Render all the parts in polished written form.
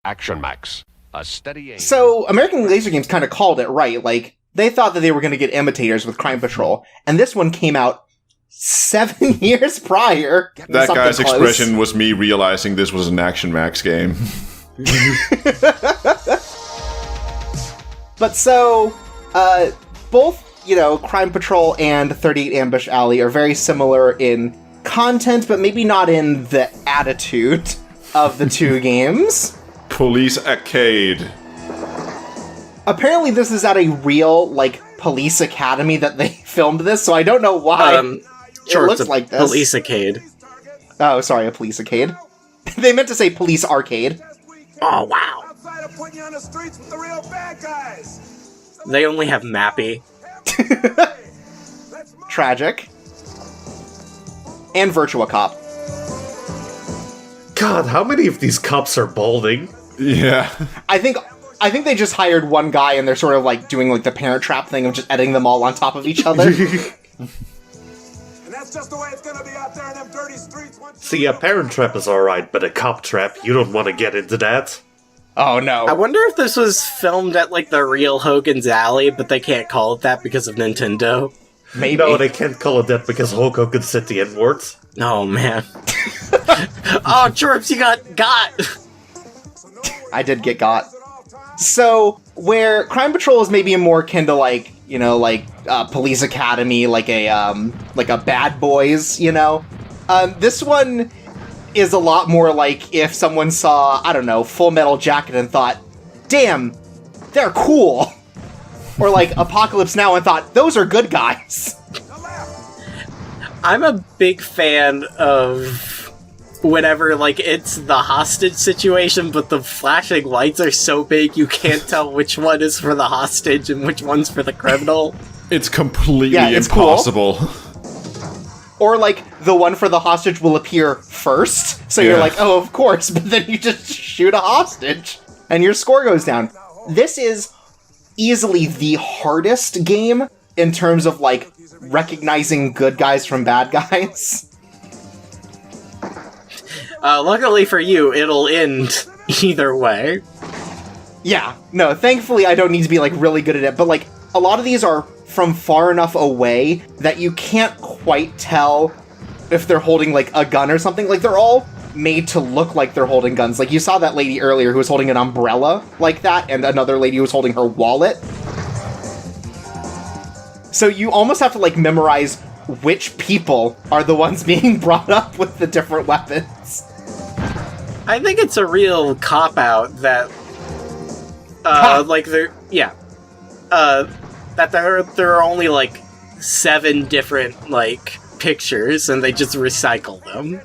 Action Max. A steady aim. So, American Laser Games kind of called it right. Like, they thought that they were going to get imitators with Crime Patrol, and this one came out 7 years prior. That guy's expression was me realizing this was an Action Max game. But so, both, Crime Patrol and 38 Ambush Alley are very similar in content, but maybe not in the attitude of the two games. Police Arcade. Apparently this is at a real, police academy that they filmed this, so I don't know why it looks like this. Police arcade. Oh, sorry, a police arcade. They meant to say police arcade. Oh, wow. They only have Mappy. Tragic. And Virtua Cop. God, how many of these cops are balding? Yeah. I think they just hired one guy and they're sort of doing the Parent Trap thing of just editing them all on top of each other. And that's just the way it's gonna be out there in them dirty streets. See, a Parent Trap is alright, but a cop trap, you don't want to get into that. Oh no. I wonder if this was filmed at the real Hogan's Alley, but they can't call it that because of Nintendo. Maybe. No, they can't call it that because Hulk Hogan said the N-words. Oh man. Oh, Chirps, you got. I did get got. So, where Crime Patrol is maybe more akin to Police Academy, like a Bad Boys, this one is a lot more like if someone saw, I don't know, Full Metal Jacket and thought, damn, they're cool. Or Apocalypse Now and thought, those are good guys. I'm a big fan of whenever, it's the hostage situation, but the flashing lights are so big you can't tell which one is for the hostage and which one's for the criminal. It's completely it's impossible. Cool. Or, the one for the hostage will appear first, so you're oh, of course, but then you just shoot a hostage, and your score goes down. This is easily the hardest game in terms of, recognizing good guys from bad guys. Luckily for you, it'll end either way. Yeah, no, thankfully I don't need to be, really good at it, but, a lot of these are from far enough away that you can't quite tell if they're holding, a gun or something. They're all made to look like they're holding guns. You saw that lady earlier who was holding an umbrella like that, and another lady who was holding her wallet. So you almost have to, memorize which people are the ones being brought up with the different weapons. I think it's a real cop-out that, that there are only, 7 different, pictures, and they just recycle them.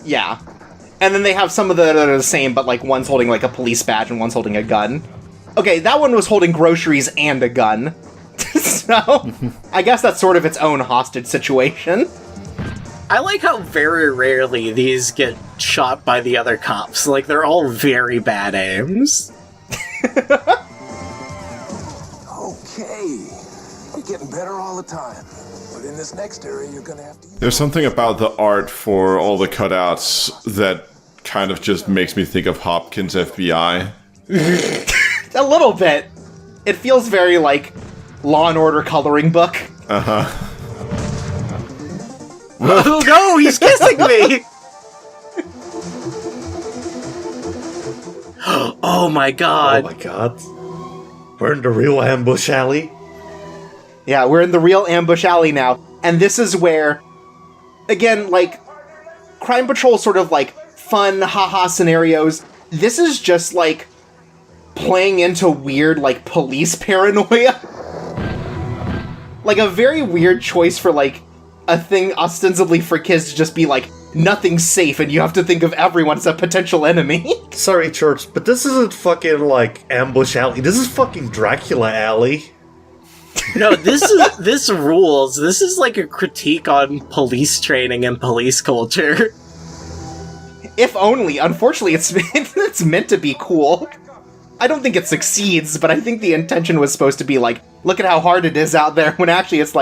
Yeah. And then they have some of that are the same, but, one's holding, a police badge and one's holding a gun. Okay, that one was holding groceries and a gun. So, I guess that's sort of its own hostage situation. I like how very rarely these get shot by the other cops. They're all very bad aims. Okay. You're getting better all the time. But in this next area, you're gonna have to... There's something about the art for all the cutouts that kind of just makes me think of Hopkins FBI. A little bit. It feels very Law and Order coloring book. Uh-huh. Oh no, he's kissing me! Oh my god. Oh my god. We're in the real ambush alley? Yeah, we're in the real ambush alley now. And this is where, again, Crime Patrol sort of fun, haha scenarios. This is just playing into weird, police paranoia. A very weird choice for, a thing ostensibly for kids to just be nothing's safe and you have to think of everyone as a potential enemy. Sorry, Church, but this isn't fucking, Ambush Alley. This is fucking Dracula Alley. No, this rules. This is a critique on police training and police culture. If only. Unfortunately, it's meant to be cool. I don't think it succeeds, but I think the intention was supposed to be look at how hard it is out there, when actually it's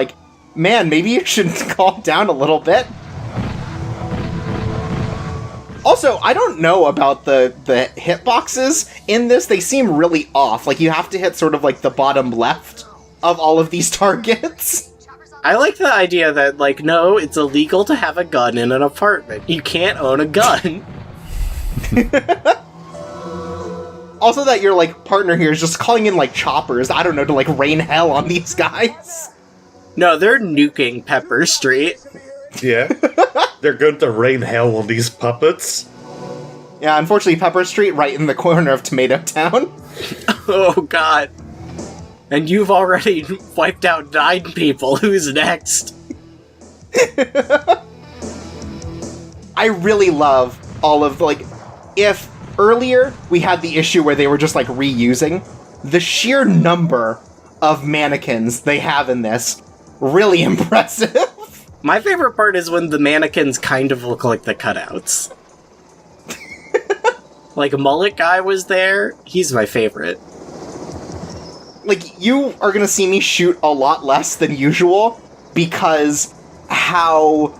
man, maybe you should calm down a little bit. Also, I don't know about the hitboxes in this. They seem really off. Like, you have to hit sort of like the bottom left of all of these targets. I like the idea that, like, no, it's illegal to have a gun in an apartment. You can't own a gun. Also that your, like, partner here is just calling in, like, choppers, I don't know, to, like, rain hell on these guys. No, they're nuking Pepper Street. Yeah. They're going to rain hell on these puppets. Yeah, unfortunately, Pepper Street right in the corner of Tomato Town. Oh, God. And you've already wiped out 9 people. Who's next? I really love all of, like, if earlier we had the issue where they were just, like, reusing, the sheer number of mannequins they have in this, really impressive. My favorite part is when the mannequins kind of look like the cutouts. Like, Mullet Guy was there. He's my favorite. Like, you are gonna see me shoot a lot less than usual because how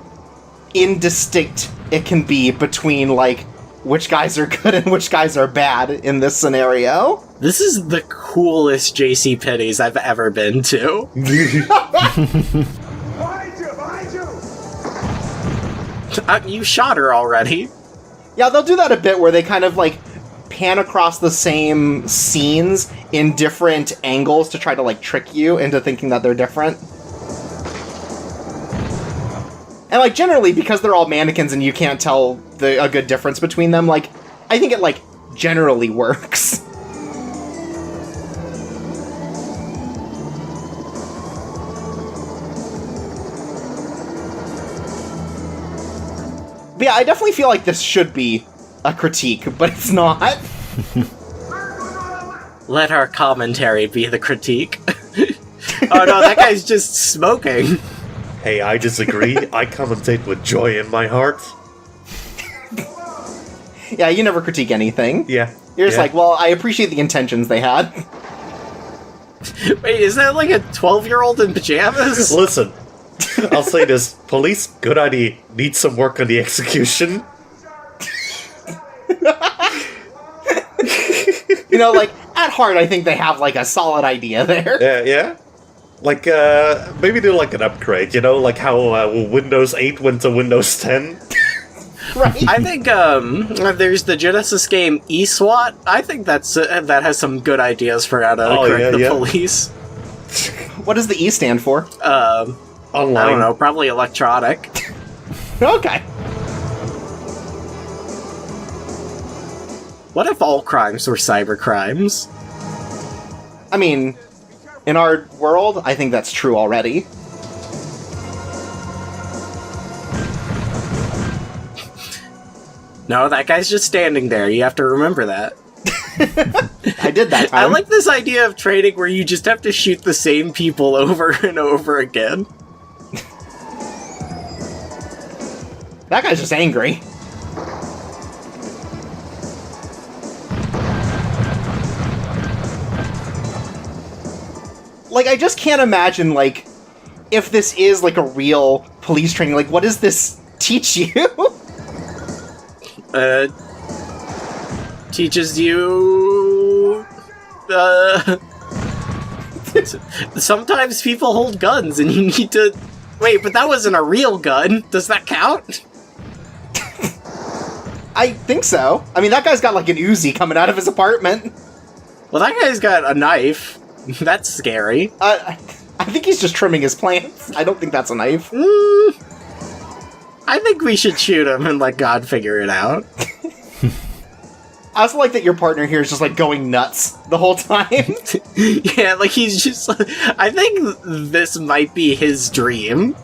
indistinct it can be between, like, which guys are good and which guys are bad in this scenario. This is the coolest JCPenney's I've ever been to. Behind you! You shot her already. Yeah, they'll do that a bit where they kind of, like, pan across the same scenes in different angles to try to, like, trick you into thinking that they're different. And, like, generally, because they're all mannequins and you can't tell a good difference between them, like, I think it, like, generally works. But yeah, I definitely feel like this should be a critique, but it's not. Let our commentary be the critique. Oh no, that guy's just smoking. Hey, I disagree. I commentate with joy in my heart. Yeah, you never critique anything. Yeah. You're just like, well, I appreciate the intentions they had. Wait, is that like a 12-year-old in pajamas? Listen, I'll say this. Police, good idea. Need some work on the execution. You know, like, at heart, I think they have, like, a solid idea there. Yeah. Like, maybe do, like, an upgrade, you know? Like how Windows 8 went to Windows 10. Right. I think, there's the Genesis game eSWAT. I think that has some good ideas for how to correct the police. What does the E stand for? Online. I don't know, probably electronic. Okay. What if all crimes were cyber crimes? I mean, in our world, I think that's true already. No, that guy's just standing there. You have to remember that. I did that time. I like this idea of trading where you just have to shoot the same people over and over again. That guy's just angry. Like, I just can't imagine, like, if this is, like, a real police training, like, what does this teach you? Teaches you... sometimes people hold guns and you need to... Wait, but that wasn't a real gun. Does that count? I think so. I mean, that guy's got, like, an Uzi coming out of his apartment. Well, that guy's got a knife. That's scary. I think he's just trimming his plants. I don't think that's a knife. I think we should shoot him and let God figure it out. I also like that your partner here is just, like, going nuts the whole time. Yeah, like, he's just... I think this might be his dream.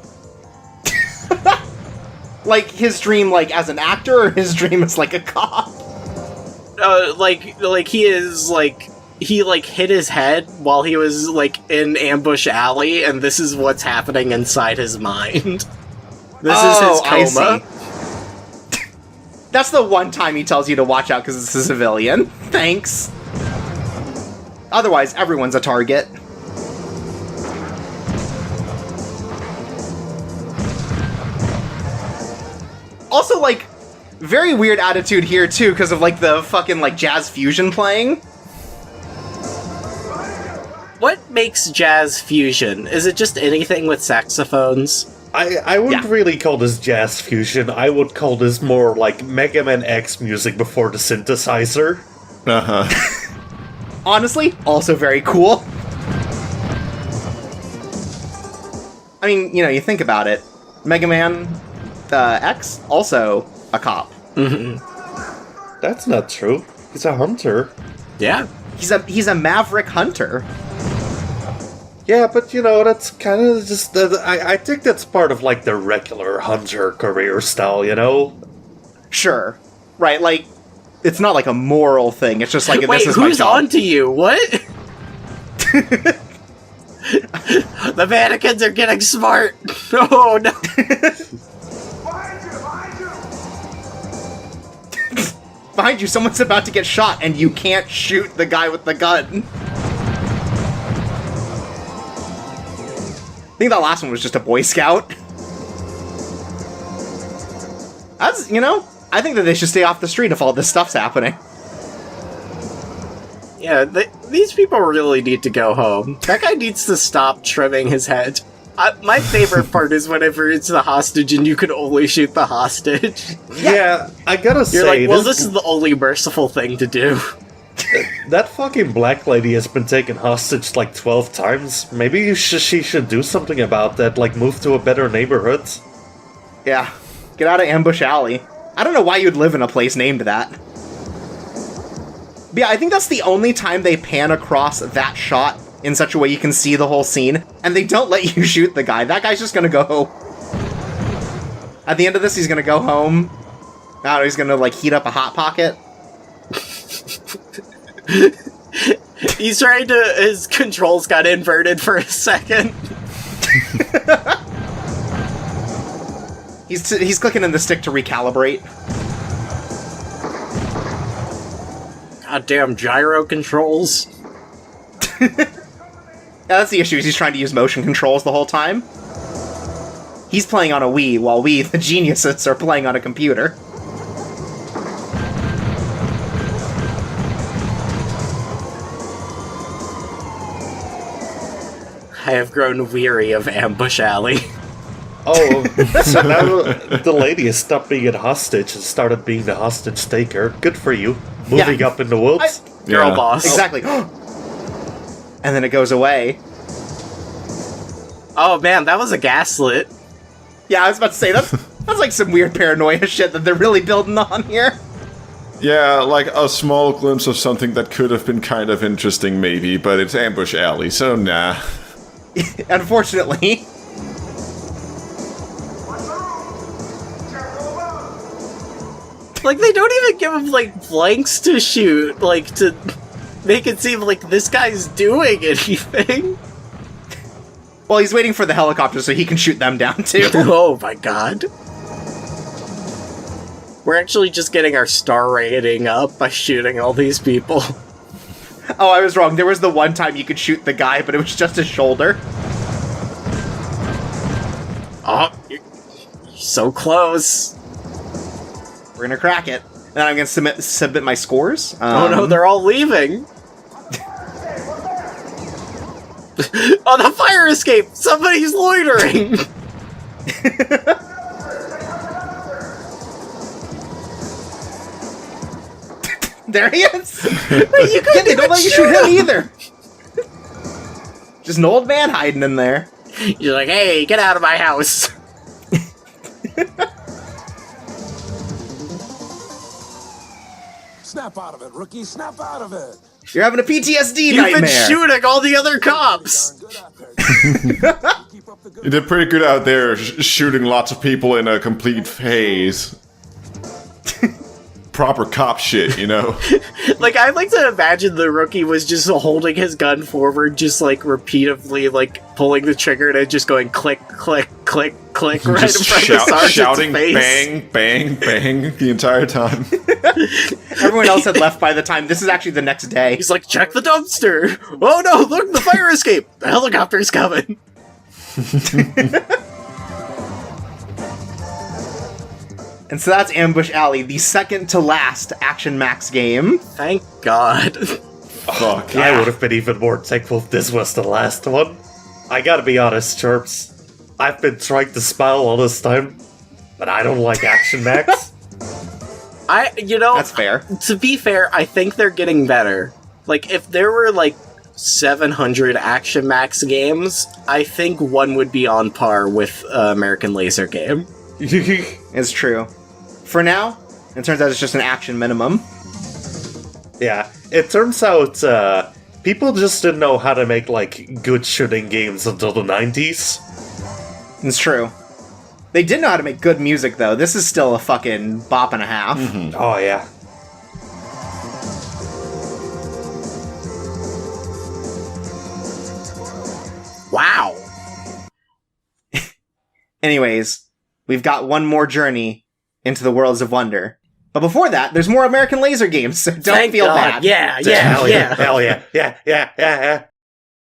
Like, his dream, like, as an actor, or his dream as, like, a cop? Like, he is, like... He, like, hit his head while he was, like, in Ambush Alley, and this is what's happening inside his mind. This is his coma. I see. That's the one time he tells you to watch out because it's a civilian. Thanks. Otherwise, everyone's a target. Also, like, very weird attitude here, too, because of, like, the fucking, like, jazz fusion playing. What makes jazz fusion? Is it just anything with saxophones? I wouldn't really call this jazz fusion. I would call this more like Mega Man X music before the synthesizer. Uh-huh. Honestly, also very cool. I mean, you know, you think about it. Mega Man X, also a cop. Mm-hmm. That's not true. He's a hunter. Yeah. He's a maverick hunter. Yeah, but you know, that's kind of just... I think that's part of, like, the regular hunter career style, you know? Sure. Right, like, it's not like a moral thing, it's just like, Wait, this is my who's job. on to you? What? The mannequins are getting smart! Oh, no! Behind you, someone's about to get shot, and you can't shoot the guy with the gun. I think that last one was just a Boy Scout. That's, you know, I think that they should stay off the street if all this stuff's happening. Yeah, these people really need to go home. That guy needs to stop trimming his head. My favorite part is whenever it's the hostage and you can only shoot the hostage. Yeah, I gotta You're say... like, well, this is the only merciful thing to do. That fucking black lady has been taken hostage like 12 times. Maybe she should do something about that, like move to a better neighborhood. Yeah, get out of Ambush Alley. I don't know why you'd live in a place named that. But yeah, I think that's the only time they pan across that shot in such a way you can see the whole scene, and they don't let you shoot the guy. That guy's just gonna go... At the end of this, he's gonna go home. I don't know, he's gonna, like, heat up a Hot Pocket. He's trying to... His controls got inverted for a second. He's clicking in the stick to recalibrate. Goddamn gyro controls. Yeah, that's the issue, is he's trying to use motion controls the whole time. He's playing on a Wii, while we, the geniuses, are playing on a computer. I have grown weary of Ambush Alley. Oh, so now the lady has stopped being a hostage and started being the hostage taker. Good for you. Moving up in the woods. Girl Yeah. boss. Exactly. And then it goes away. Oh man, that was a gaslit. Yeah, I was about to say, that's like some weird paranoia shit that they're really building on here. Yeah, like a small glimpse of something that could have been kind of interesting, maybe, but it's Ambush Alley, so nah. Unfortunately. Like, they don't even give him, like, blanks to shoot, like, to make it seem like this guy's doing anything. Well, he's waiting for the helicopter so he can shoot them down, too. Oh my god. We're actually just getting our star rating up by shooting all these people. Oh, I was wrong. There was the one time you could shoot the guy, but it was just his shoulder. Oh, you're so close. We're gonna crack it. Then I'm gonna submit my scores. Oh no, they're all leaving. Oh, the fire escape! Somebody's loitering! There he is! You Yeah, they don't let you shoot him either! Just an old man hiding in there. You're like, hey, get out of my house! Snap out of it, rookie. Snap out of it. You're having a PTSD You've nightmare! been shooting all the other cops! Darn good out there. Keep up the good You did pretty good out there, shooting lots of people in a complete phase. Proper cop shit, you know? Like, I like to imagine the rookie was just holding his gun forward, just, like, repeatedly, like, pulling the trigger and it just going click, click, click, click, right Just in front of Sergeant's shouting face. bang, bang, bang the entire time. Everyone else had left by the time. This is actually the next day. He's like, check the dumpster! Oh no, look, the fire escape! The helicopter's coming! And so that's Ambush Alley, the second to last Action Max game. Thank God. Fuck. I would have been even more thankful if this was the last one. I gotta be honest, Chirps. I've been trying to smile all this time, but I don't like Action Max. That's fair. To be fair, I think they're getting better. Like, if there were, 700 Action Max games, I think one would be on par with American Laser game. It's true. For now, it turns out it's just an action minimum. Yeah, it turns out people just didn't know how to make good shooting games until the 90s. It's true. They did know how to make good music, though. This is still a fucking bop and a half. Mm-hmm. Oh yeah. Wow. Anyways, we've got one more journey into the worlds of wonder. But before that, there's more American Laser games, so don't Thank feel God. bad. Yeah. Hell yeah. Hell yeah. Yeah.